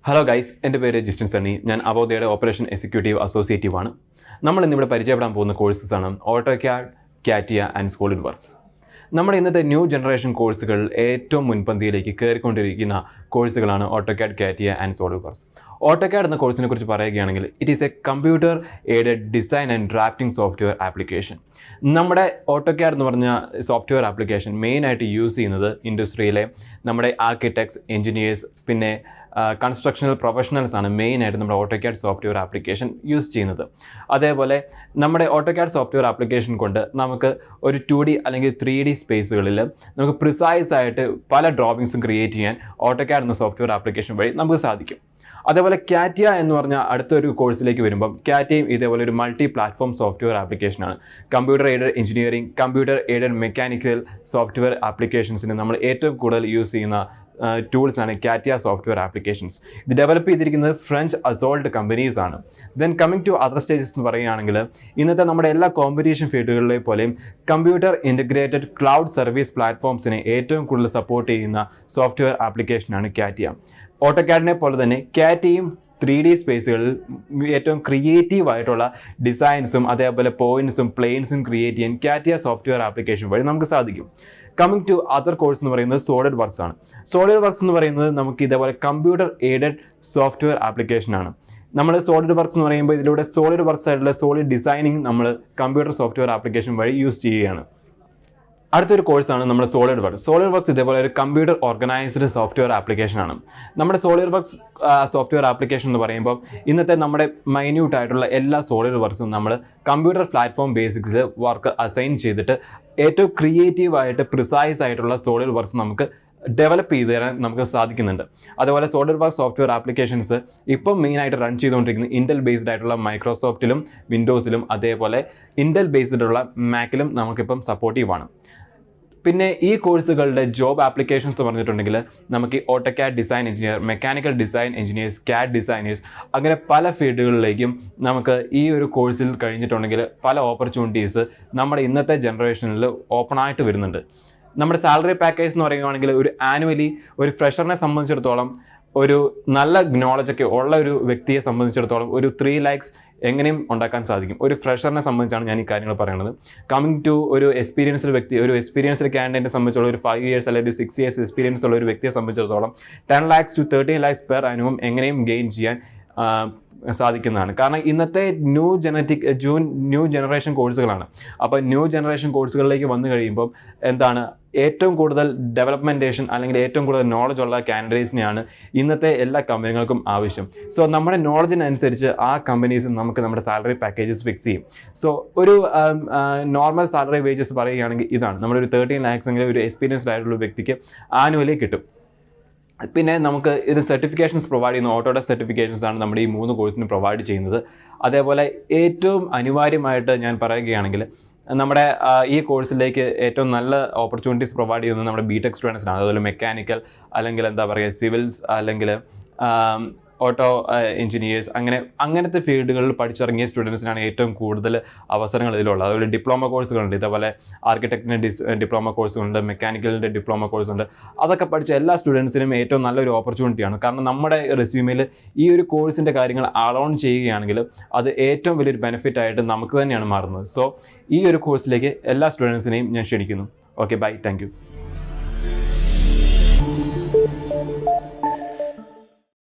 Hello guys, എൻ്റെ പേര് ജിസ്റ്റിൻ സണ്ണി. ഞാൻ അവോധയുടെ ഓപ്പറേഷൻ എക്സിക്യൂട്ടീവ് അസോസിയേറ്റീവ് ആണ്. നമ്മൾ ഇന്നിവിടെ പരിചയപ്പെടാൻ പോകുന്ന കോഴ്സസാണ് AutoCAD, CATIA and SolidWorks. നമ്മുടെ ഇന്നത്തെ ന്യൂ ജനറേഷൻ കോഴ്സുകൾ ഏറ്റവും മുൻപന്തിയിലേക്ക് കയറിക്കൊണ്ടിരിക്കുന്ന കോഴ്സുകളാണ് AutoCAD, CATIA and SolidWorks. AutoCAD എന്ന കോഴ്സിനെ കുറിച്ച് പറയുകയാണെങ്കിൽ it is a computer aided design and drafting software application. നമ്മുടെ ഓട്ടോക്യാഡ് എന്ന് പറഞ്ഞ സോഫ്റ്റ്വെയർ ആപ്ലിക്കേഷൻ മെയിനായിട്ട് യൂസ് ചെയ്യുന്നത് ഇൻഡസ്ട്രിയിലെ നമ്മുടെ ആർക്കിടെക്ട്സ്, എഞ്ചിനീയേഴ്സ്, പിന്നെ കൺസ്ട്രക്ഷണൽ പ്രൊഫഷണൽസ് ആണ് മെയിനായിട്ട് നമ്മുടെ ഓട്ടോക്യാഡ് സോഫ്റ്റ്വെയർ ആപ്ലിക്കേഷൻ യൂസ് ചെയ്യുന്നത്. അതേപോലെ നമ്മുടെ ഓട്ടോക്യാഡ് സോഫ്റ്റ്വെയർ ആപ്ലിക്കേഷൻ കൊണ്ട് നമുക്ക് ഒരു 2D അല്ലെങ്കിൽ 3D സ്പേസുകളിൽ നമുക്ക് പ്രിസൈസ് ആയിട്ട് പല ഡ്രോയിങ്സും ക്രിയേറ്റ് ചെയ്യാൻ ഓട്ടോക്യാഡ് എന്ന സോഫ്റ്റ്വെയർ ആപ്ലിക്കേഷൻ വഴി നമുക്ക് സാധിക്കും. അതേപോലെ കാറ്റിയ എന്ന് പറഞ്ഞ അടുത്തൊരു കോഴ്സിലേക്ക് വരുമ്പം കാറ്റിയയും ഇതേപോലെ ഒരു മൾട്ടി പ്ലാറ്റ്ഫോം സോഫ്റ്റ്വെയർ ആപ്ലിക്കേഷനാണ്. Computer aided engineering, computer aided mechanical software ആപ്ലിക്കേഷൻസിന് നമ്മൾ ഏറ്റവും കൂടുതൽ യൂസ് ചെയ്യുന്ന ടൂൾസ് ആണ് കാറ്റിയ സോഫ്റ്റ്വെയർ ആപ്ലിക്കേഷൻസ്. ഇത് ഡെവലപ്പ് ചെയ്തിരിക്കുന്നത് ഫ്രഞ്ച് അസോൾട്ട് കമ്പനീസ് ആണ്. Then coming to other stages എന്ന് പറയുകയാണെങ്കിൽ ഇന്നത്തെ നമ്മുടെ എല്ലാ കോമ്പറ്റീഷൻ ഫീൽഡുകളിലെ പോലെയും കമ്പ്യൂട്ടർ ഇൻ്റഗ്രേറ്റഡ് ക്ലൗഡ് സർവീസ് പ്ലാറ്റ്ഫോംസിനെ ഏറ്റവും കൂടുതൽ സപ്പോർട്ട് ചെയ്യുന്ന സോഫ്റ്റ്വെയർ ആപ്ലിക്കേഷനാണ് കാറ്റിയ. ഓട്ടോക്യാഡിനെ പോലെ തന്നെ കാറ്റിയയും 3D സ്പേസുകളിൽ ഏറ്റവും ക്രിയേറ്റീവ് ആയിട്ടുള്ള ഡിസൈൻസും അതേപോലെ പോയിന്റ്സും പ്ലെയിൻസും ക്രിയേറ്റ് ചെയ്യാൻ കാറ്റിയ സോഫ്റ്റ്വെയർ ആപ്ലിക്കേഷൻ വഴി നമുക്ക് സാധിക്കും. കമ്മിങ് ടു അതർ കോഴ്സ് എന്ന് പറയുന്നത് സോളിഡ് വർക്ക്സ് ആണ്. സോളിഡ് വർക്ക്സ് എന്ന് പറയുന്നത് നമുക്ക് ഇതേപോലെ കമ്പ്യൂട്ടർ എയ്ഡഡ് സോഫ്റ്റ്വെയർ ആപ്ലിക്കേഷൻ ആണ്. നമ്മൾ സോളിഡ് വർക്ക്സ് എന്ന് പറയുമ്പോൾ ഇതിലൂടെ സോളിഡ് വർക്ക്സ് ആയിട്ടുള്ള സോളിഡ് ഡിസൈനിങ് നമ്മൾ കമ്പ്യൂട്ടർ സോഫ്റ്റ്വെയർ ആപ്ലിക്കേഷൻ വഴി യൂസ് ചെയ്യുകയാണ്. അടുത്തൊരു കോഴ്സാണ് നമ്മുടെ സോളിഡ് വർക്ക്സ്. സോളിഡ് വർക്ക്സ് ഇതേപോലെ ഒരു കമ്പ്യൂട്ടർ ഓർഗനൈസ്ഡ് സോഫ്റ്റ്വെയർ ആപ്ലിക്കേഷനാണ്. നമ്മുടെ സോളിഡ് വർക്ക്സ് സോഫ്റ്റ്വെയർ ആപ്ലിക്കേഷൻ എന്ന് പറയുമ്പോൾ ഇന്നത്തെ നമ്മുടെ മൈന്യൂട്ട് ആയിട്ടുള്ള എല്ലാ സോളിഡ് വർക്ക്സും നമ്മൾ കമ്പ്യൂട്ടർ പ്ലാറ്റ്ഫോം ബേസിക്സിൽ വർക്ക് അസൈൻ ചെയ്തിട്ട് ഏറ്റവും ക്രിയേറ്റീവായിട്ട് പ്രിസൈസ് ആയിട്ടുള്ള സോളിഡ് വർക്ക്സ് നമുക്ക് ഡെവലപ്പ് ചെയ്ത് തരാൻ നമുക്ക് സാധിക്കുന്നുണ്ട്. അതുപോലെ സോളിഡ് വർക്ക് സോഫ്റ്റ്വെയർ ആപ്ലിക്കേഷൻസ് ഇപ്പം മെയിനായിട്ട് റൺ ചെയ്തുകൊണ്ടിരിക്കുന്നത് ഇൻറ്റൽ ബേസ്ഡ് ആയിട്ടുള്ള മൈക്രോസോഫ്റ്റിലും വിൻഡോസിലും അതേപോലെ ഇൻറ്റൽ ബേസ്ഡ് ഉള്ള മാക്കിലും നമുക്കിപ്പം സപ്പോർട്ടീവാണ്. പിന്നെ ഈ കോഴ്സുകളുടെ ജോബ് ആപ്ലിക്കേഷൻസ് എന്ന് പറഞ്ഞിട്ടുണ്ടെങ്കിൽ നമുക്ക് AutoCAD design engineer, mechanical design engineers, CAD designers, അങ്ങനെ പല ഫീൽഡുകളിലേക്കും നമുക്ക് ഈ ഒരു കോഴ്സിൽ കഴിഞ്ഞിട്ടുണ്ടെങ്കിൽ പല ഓപ്പർച്യൂണിറ്റീസ് നമ്മുടെ ഇന്നത്തെ ജനറേഷനിൽ ഓപ്പൺ ആയിട്ട് വരുന്നുണ്ട്. നമ്മുടെ സാലറി പാക്കേജ് എന്ന് പറയുകയാണെങ്കിൽ ഒരു ആനുവലി ഒരു ഫ്രഷറിനെ സംബന്ധിച്ചിടത്തോളം ഒരു നല്ല നോളജൊക്കെ ഉള്ള ഒരു വ്യക്തിയെ സംബന്ധിച്ചിടത്തോളം ഒരു 3 lakhs എങ്ങനെയും ഉണ്ടാക്കാൻ സാധിക്കും. ഒരു ഫ്രഷറിനെ സംബന്ധിച്ചാണ് ഞാൻ ഈ കാര്യങ്ങൾ പറയുന്നത്. കമ്മിങ് ടു ഒരു എക്സ്പീരിയൻസ്ഡ് വ്യക്തി, ഒരു എക്സ്പീരിയൻസ്ഡ് ക്യാൻഡിഡേറ്റിനെ സംബന്ധിച്ചുള്ള ഒരു 5 years അല്ലെങ്കിൽ ഒരു 6 years എക്സ്പീരിയൻസ് ഉള്ള ഒരു വ്യക്തിയെ സംബന്ധിച്ചിടത്തോളം 10 lakhs to 13 lakhs പെർ ആനുവം എങ്ങനെയും ഗെയിൻ ചെയ്യാൻ സാധിക്കുന്നതാണ്. കാരണം ഇന്നത്തെ ന്യൂ ജനറേഷൻ കോഴ്സുകളാണ്. അപ്പോൾ ന്യൂ ജനറേഷൻ കോഴ്സുകളിലേക്ക് വന്നു കഴിയുമ്പോൾ എന്താണ് ഏറ്റവും കൂടുതൽ ഡെവലപ്മെൻറ്റേഷൻ അല്ലെങ്കിൽ ഏറ്റവും കൂടുതൽ നോളജ് ഉള്ള കാൻഡിഡേറ്റ്സിനെയാണ് ഇന്നത്തെ എല്ലാ കമ്പനികൾക്കും ആവശ്യം. സോ നമ്മുടെ നോളജിനനുസരിച്ച് ആ കമ്പനീസ് നമുക്ക് നമ്മുടെ സാലറി പാക്കേജസ് ഫിക്സ് ചെയ്യും. സോ ഒരു നോർമൽ സാലറി വേജസ് പറയുകയാണെങ്കിൽ ഇതാണ്, നമ്മളൊരു 13 lakhs എങ്കിലും ഒരു എക്സ്പീരിയൻസ്ഡ് ആയിട്ടുള്ള വ്യക്തിക്ക് ആനുവലി കിട്ടും. പിന്നെ നമുക്ക് ഇത് സർട്ടിഫിക്കേഷൻസ് പ്രൊവൈഡ് ചെയ്യുന്ന ഓട്ടോഡെസ്ക് സർട്ടിഫിക്കേഷൻസ് ആണ് നമ്മുടെ ഈ 3 കോഴ്സിന് പ്രൊവൈഡ് ചെയ്യുന്നത്. അതേപോലെ ഏറ്റവും അനിവാര്യമായിട്ട് ഞാൻ പറയുകയാണെങ്കിൽ നമ്മുടെ ഈ കോഴ്സിലേക്ക് ഏറ്റവും നല്ല ഓപ്പർച്യൂണിറ്റീസ് പ്രൊവൈഡ് ചെയ്യുന്നത് നമ്മുടെ ബിടെക് സ്റ്റുഡൻസിനാണ്. അതുപോലെ മെക്കാനിക്കൽ അല്ലെങ്കിൽ എന്താ പറയുക സിവിൽസ് അല്ലെങ്കിൽ ഓട്ടോ എഞ്ചിനീയേഴ്സ് അങ്ങനത്തെ ഫീൽഡുകളിൽ പഠിച്ചിറങ്ങിയ സ്റ്റുഡൻസിനാണ് ഏറ്റവും കൂടുതൽ അവസരങ്ങൾ ഇതിലുള്ളത്. അതുപോലെ ഡിപ്ലോമ കോഴ്സുകളുണ്ട്, ഇതേപോലെ ആർക്കിടെക്റ്റിൻ്റെ ഡിപ്ലോമ കോഴ്സുകളുണ്ട്, മെക്കാനിക്കലിൻ്റെ ഡിപ്ലോമ കോഴ്സുണ്ട്. അതൊക്കെ പഠിച്ച എല്ലാ സ്റ്റുഡൻസിനും ഏറ്റവും നല്ലൊരു ഓപ്പർച്യൂണിറ്റിയാണ്. കാരണം നമ്മുടെ റെസ്യൂമിൽ ഈ ഒരു കോഴ്സിൻ്റെ കാര്യങ്ങൾ ആഡ് ഓൺ ചെയ്യുകയാണെങ്കിൽ അത് ഏറ്റവും വലിയൊരു ബെനിഫിറ്റ് ആയിട്ട് നമുക്ക് തന്നെയാണ് മാറുന്നത്. സോ ഈ ഒരു കോഴ്സിലേക്ക് എല്ലാ സ്റ്റുഡൻസിനെയും ഞാൻ ക്ഷണിക്കുന്നു. Okay, bye, thank U.